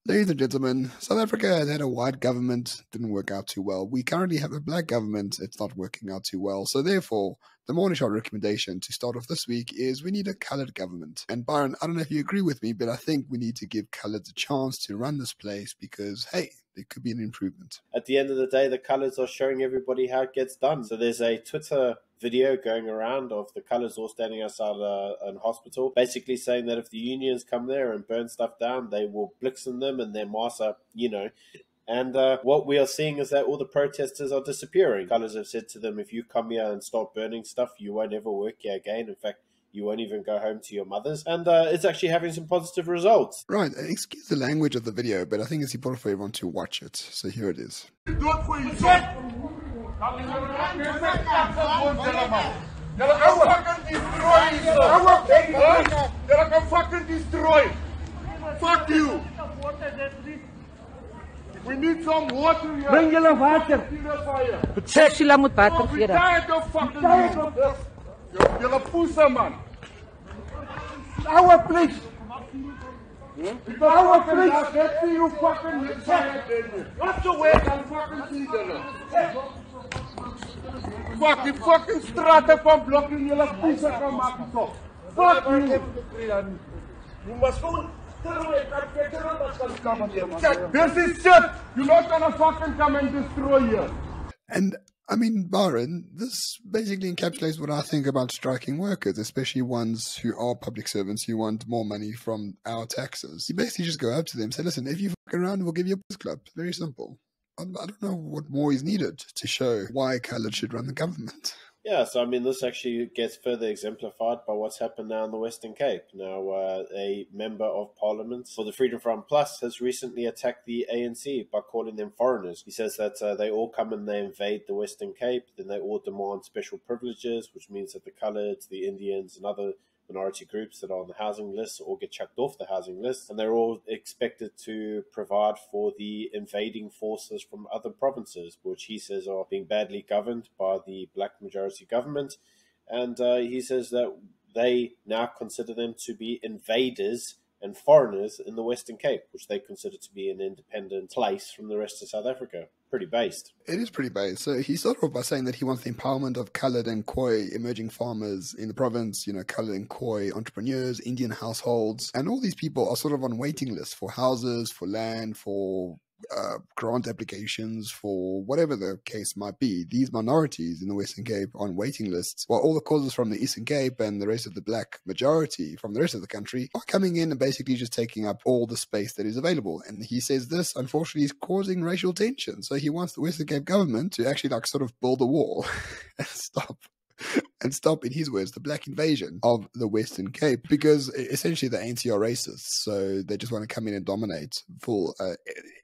Ladies and gentlemen, South Africa has had a white government, didn't work out too well. We currently have a black government, it's not working out too well. So therefore, the morning shot recommendation to start off this week is we need a coloured government. And Byron, I don't know if you agree with me, but I think we need to give coloureds a chance to run this place because, hey, there could be an improvement. At the end of the day, the Coloureds are showing everybody how it gets done. So there's a Twitter video going around of the Coloureds all standing outside an hospital, basically saying that if the unions come there and burn stuff down, they will blixen them and their massa, And what we are seeing is that all the protesters are disappearing. Coloureds have said to them, if you come here and start burning stuff, you won't ever work here again. In fact, you won't even go home to your mothers. And it's actually having some positive results. Right, excuse the language of the video, but I think it's important for everyone to watch it. So here it is. Fuck you. We need some water here. Bring julle water. Sê julle moet water gee. Julle poesa man. Our please. Our please. Let's see you fucking what's the way I'm fucking see julle. Fuck die fucking strate van blokking julle poesa kan maak so. Fuck you. You must go. This is shit. You're not gonna fucking come and destroy here. And I mean, Byron, this basically encapsulates what I think about striking workers, especially ones who are public servants who want more money from our taxes. You basically just go up to them and say, listen, if you fuck around, we'll give you a bus club. Very simple. I don't know what more is needed to show why coloured should run the government. Yeah, so I mean, this actually gets further exemplified by what's happened now in the Western Cape. Now, a member of Parliament for the Freedom Front Plus has recently attacked the ANC by calling them foreigners. He says that they all come and they invade the Western Cape, then they all demand special privileges, which means that the Coloureds, the Indians, and other minority groups that are on the housing list or get chucked off the housing list, and they're all expected to provide for the invading forces from other provinces, which he says are being badly governed by the black majority government. And he says that they now consider them to be invaders and foreigners in the Western Cape, which they consider to be an independent place from the rest of South Africa. Pretty based. It is pretty based. So he started off by saying that he wants the empowerment of coloured and Khoi emerging farmers in the province, coloured and Khoi entrepreneurs, Indian households, and all these people are sort of on waiting lists for houses, for land, for grant applications, for whatever the case might be. These minorities in the Western Cape are on waiting lists, while all the causes from the Eastern Cape and the rest of the black majority from the rest of the country are coming in and basically just taking up all the space that is available. And he says this, unfortunately, is causing racial tension. So he wants the Western Cape government to actually sort of build a wall and stop, in his words, the black invasion of the Western Cape, because essentially the ANC are racist, so they just want to come in and dominate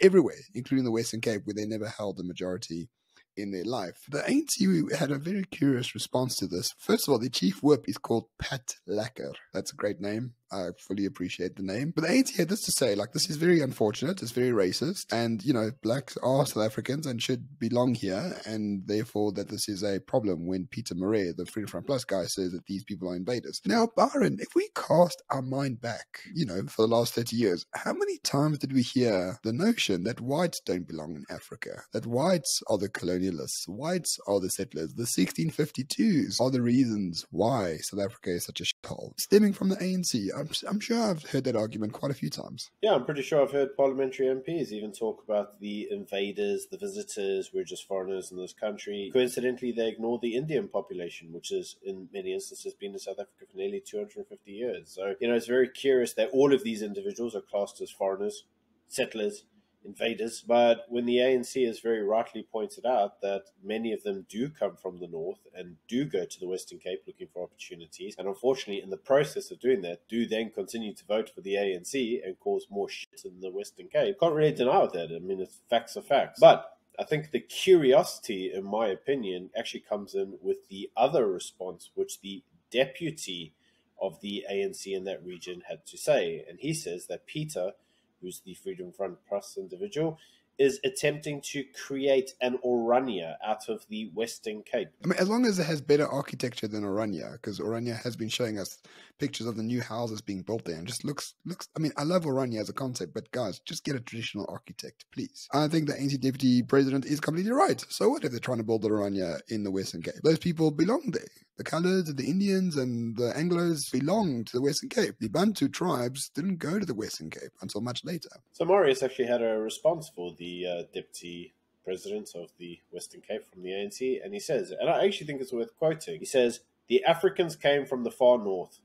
everywhere, including the Western Cape, where they never held the majority in their life. The ANC had a very curious response to this. First of all, the chief whip is called Pat Lacker. That's a great name. I fully appreciate the name. But the ANC had this to say, this is very unfortunate, it's very racist, and, blacks are South Africans and should belong here, and therefore that this is a problem when Peter Murray, the Freedom Front Plus guy, says that these people are invaders. Now, Byron, if we cast our mind back, for the last 30 years, how many times did we hear the notion that whites don't belong in Africa, that whites are the colonialists, whites are the settlers, the 1652s are the reasons why South Africa is such a shithole, stemming from the ANC? I'm sure I've heard that argument quite a few times. Yeah, I'm pretty sure I've heard parliamentary MPs even talk about the invaders, the visitors, we're just foreigners in this country. Coincidentally, they ignore the Indian population, which has, in many instances, been in South Africa for nearly 250 years. So, it's very curious that all of these individuals are classed as foreigners, settlers, invaders. But when the ANC has very rightly pointed out that many of them do come from the north and do go to the Western Cape looking for opportunities, and unfortunately in the process of doing that do then continue to vote for the ANC and cause more shit in the Western Cape, can't really deny that. I mean, facts are facts. But I think the curiosity, in my opinion, actually comes in with the other response, which the deputy of the ANC in that region had to say. And he says that Peter, who's the Freedom Front Plus individual, is attempting to create an Orania out of the Western Cape. I mean, as long as it has better architecture than Orania, because Orania has been showing us pictures of the new houses being built there and just looks, I mean, I love Orania as a concept, but guys, just get a traditional architect, please. I think the ANC deputy president is completely right. So what if they're trying to build Orania in the Western Cape? Those people belong there. The Coloureds and the Indians and the Anglos belong to the Western Cape. The Bantu tribes didn't go to the Western Cape until much later. So Marius actually had a response for the deputy president of the Western Cape from the ANC, and he says, and I actually think it's worth quoting, he says, "The Africans came from the far north,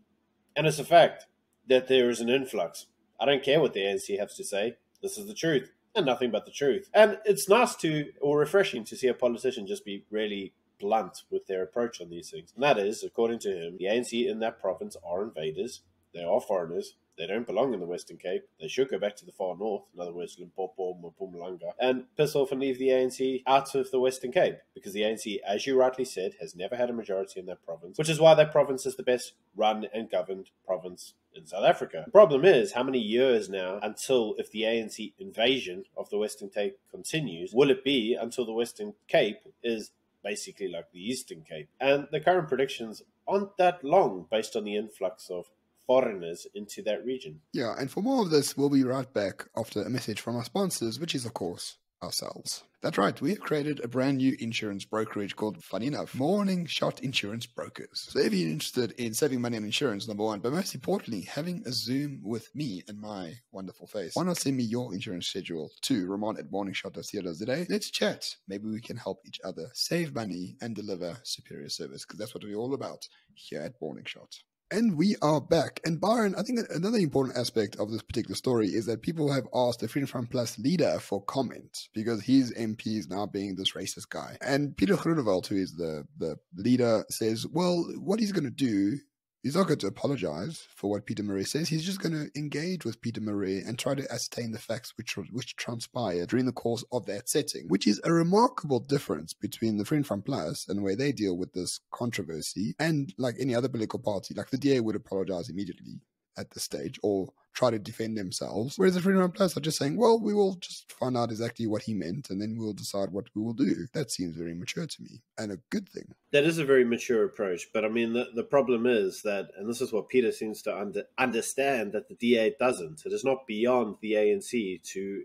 and it's a fact that there is an influx. I don't care what the ANC has to say. This is the truth, and nothing but the truth." And it's nice or refreshing to see a politician just be really blunt with their approach on these things. And that is, according to him, the ANC in that province are invaders. They are foreigners. They don't belong in the Western Cape. They should go back to the far north, in other words, Limpopo, Mpumalanga, and piss off and leave the ANC out of the Western Cape. Because the ANC, as you rightly said, has never had a majority in that province, which is why that province is the best run and governed province in South Africa. The problem is, how many years now until, if the ANC invasion of the Western Cape continues, will it be until the Western Cape is basically like the Eastern Cape? And the current predictions aren't that long based on the influx of foreigners into that region. Yeah, and for more of this, we'll be right back after a message from our sponsors, which is, of course, ourselves. That's right, we have created a brand new insurance brokerage called, funny enough, Morning Shot Insurance Brokers. So if you're interested in saving money on insurance, number one, but most importantly, having a Zoom with me and my wonderful face, why not send me your insurance schedule to ramon@morningshot.co.za. Let's chat. Maybe we can help each other save money and deliver superior service, because that's what we're all about here at Morning Shot. And we are back. And Byron, I think another important aspect of this particular story is that people have asked the Freedom Front Plus leader for comment because his MP is now being this racist guy. And Peter Groenewald, who is the leader, says, well, what he's going to do, he's not going to apologize for what Peter Murray says. He's just going to engage with Peter Murray and try to ascertain the facts which transpired during the course of that setting, which is a remarkable difference between the Freedom Front Plus and the way they deal with this controversy. And like any other political party, like the DA would apologize immediately at this stage or try to defend themselves. Whereas the Freedom Front Plus are just saying, well, we will just find out exactly what he meant and then we'll decide what we will do. That seems very mature to me and a good thing. That is a very mature approach. But I mean, the problem is that, and this is what Peter seems to understand, that the DA doesn't. It is not beyond the ANC to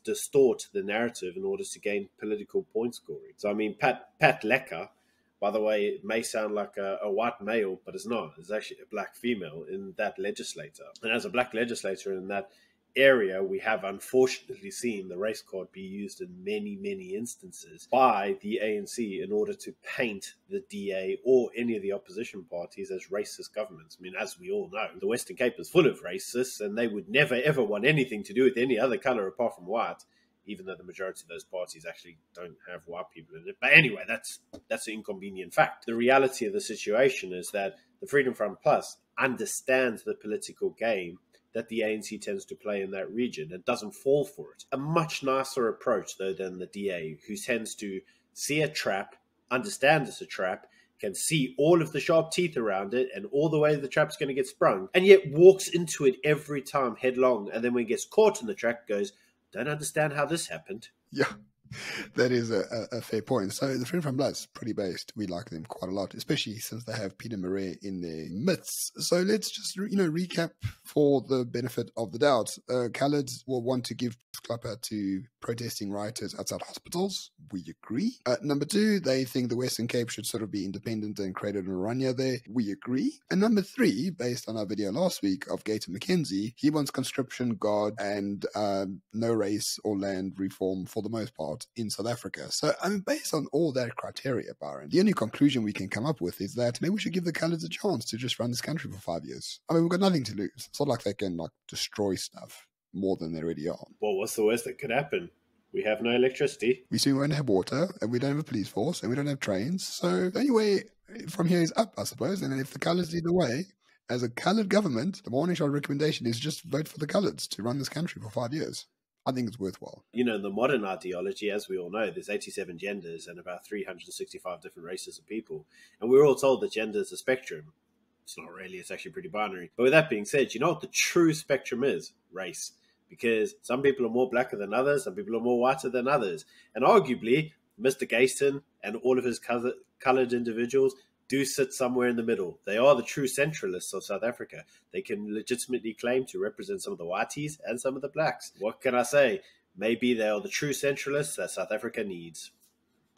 distort the narrative in order to gain political point scoring. So I mean, Pat Lecker, by the way, it may sound like a white male, but it's not. It's actually a black female in that legislator. And as a black legislator in that area, we have unfortunately seen the race card be used in many, many instances by the ANC in order to paint the DA or any of the opposition parties as racist governments. I mean, as we all know, the Western Cape is full of racists, and they would never, ever want anything to do with any other colour apart from white, even though the majority of those parties actually don't have white people in it. But anyway, that's an inconvenient fact. The reality of the situation is that the Freedom Front Plus understands the political game that the ANC tends to play in that region and doesn't fall for it. A much nicer approach, though, than the DA, who tends to see a trap, understand it's a trap, can see all of the sharp teeth around it and all the way the trap's going to get sprung, and yet walks into it every time headlong, and then when he gets caught in the trap goes, don't understand how this happened. Yeah, that is a fair point. So the Freedom Front Plus, pretty based. We like them quite a lot, especially since they have Peter Murray in their midst. So let's just, recap for the benefit of the doubt. Coloureds will want to give clapper to protesting rioters outside hospitals. We agree. Number two, they think the Western Cape should sort of be independent and created an Orania there. We agree. And number three, based on our video last week of Gator McKenzie, he wants conscription, guard, and no race or land reform for the most part in South Africa. So, I mean, based on all that criteria, Byron, the only conclusion we can come up with is that maybe we should give the Coloureds a chance to just run this country for 5 years. I mean, we've got nothing to lose. It's not like they can, destroy stuff more than they already are. Well, what's the worst that could happen? We have no electricity. We soon won't have water, and we don't have a police force, and we don't have trains. So the only way from here is up, I suppose. And if the Coloureds lead the way, as a coloured government, the Morning Shot recommendation is just vote for the Coloureds to run this country for 5 years. I think it's worthwhile. In the modern ideology, as we all know, there's 87 genders and about 365 different races of people. And we're all told that gender is a spectrum. It's not really, it's actually pretty binary. But with that being said, you know what the true spectrum is? Race. because some people are more blacker than others, some people are more whiter than others. And arguably, Mr. Gayston and all of his coloured individuals do sit somewhere in the middle. They are the true centralists of South Africa. They can legitimately claim to represent some of the whiteys and some of the blacks. What can I say? Maybe they are the true centralists that South Africa needs.